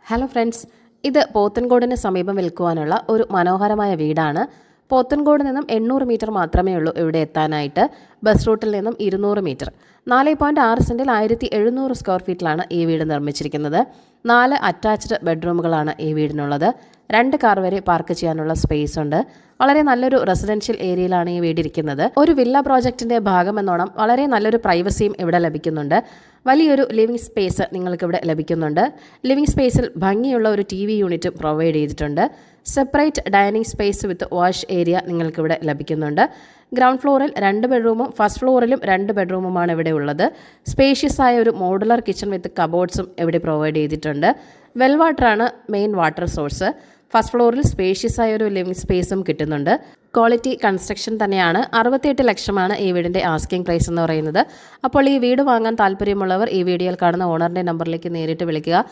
Hello friends, ഇത് പോത്തൻകോടിന് സമീപം വിൽക്കുവാനുള്ള ഒരു മനോഹരമായ വീടാണ്. പോത്തൻകോട് നിന്നും 800 മീറ്റർ മാത്രമേ ഉള്ളൂ ഇവിടെ എത്താനായിട്ട്. ബസ് റൂട്ടിൽ നിന്നും 200 മീറ്റർ. 4.6 സെൻറ്റിൽ 1700 സ്ക്വയർ ഫീറ്റിലാണ് ഈ വീട് നിർമ്മിച്ചിരിക്കുന്നത്. 4 അറ്റാച്ച്ഡ് ബെഡ്റൂമുകളാണ് ഈ വീടിനുള്ളത്. 2 കാർ വരെ പാർക്ക് ചെയ്യാനുള്ള സ്പേസ് ഉണ്ട്. വളരെ നല്ലൊരു റെസിഡൻഷ്യൽ ഏരിയയിലാണ് ഈ വീടിരിക്കുന്നത്. ഒരു വില്ല പ്രോജക്റ്റിൻ്റെ ഭാഗമെന്നോണം വളരെ നല്ലൊരു പ്രൈവസിയും ഇവിടെ ലഭിക്കുന്നുണ്ട്. വലിയൊരു ലിവിംഗ് സ്പേസ് നിങ്ങൾക്കിവിടെ ലഭിക്കുന്നുണ്ട്. ലിവിംഗ് സ്പേസിൽ ഭംഗിയുള്ള ഒരു TV യൂണിറ്റും പ്രൊവൈഡ് ചെയ്തിട്ടുണ്ട്. Separate dining space with wash area നിങ്ങൾക്കിവിടെ ലഭിക്കുന്നുണ്ട്. ഗ്രൗണ്ട് ഫ്ലോറിൽ 2 ബെഡ്റൂമും ഫസ്റ്റ് ഫ്ലോറിലും 2 ബെഡ്റൂമുമാണ് ഇവിടെ ഉള്ളത്. സ്പേഷ്യസ് ആയ ഒരു മോഡുലർ കിച്ചൺ വിത്ത് കബോർഡ്സും ഇവിടെ പ്രൊവൈഡ് ചെയ്തിട്ടുണ്ട്. വെൽ വാട്ടറാണ് മെയിൻ വാട്ടർ സോഴ്സ്. ഫസ്റ്റ് ഫ്ലോറിൽ സ്പേഷ്യസ് ആയ ഒരു ലിവിംഗ് സ്പേസും കിട്ടുന്നുണ്ട്. ക്വാളിറ്റി കൺസ്ട്രക്ഷൻ തന്നെയാണ്. 68 ലക്ഷമാണ് ഈ വീടിൻ്റെ ആസ്കിംഗ് പ്രൈസ് എന്ന് പറയുന്നത്. അപ്പോൾ ഈ വീട് വാങ്ങാൻ താല്പര്യമുള്ളവർ ഈ വീഡിയോയിൽ കാണുന്ന ഓണറിൻ്റെ നമ്പറിലേക്ക് നേരിട്ട് വിളിക്കുക.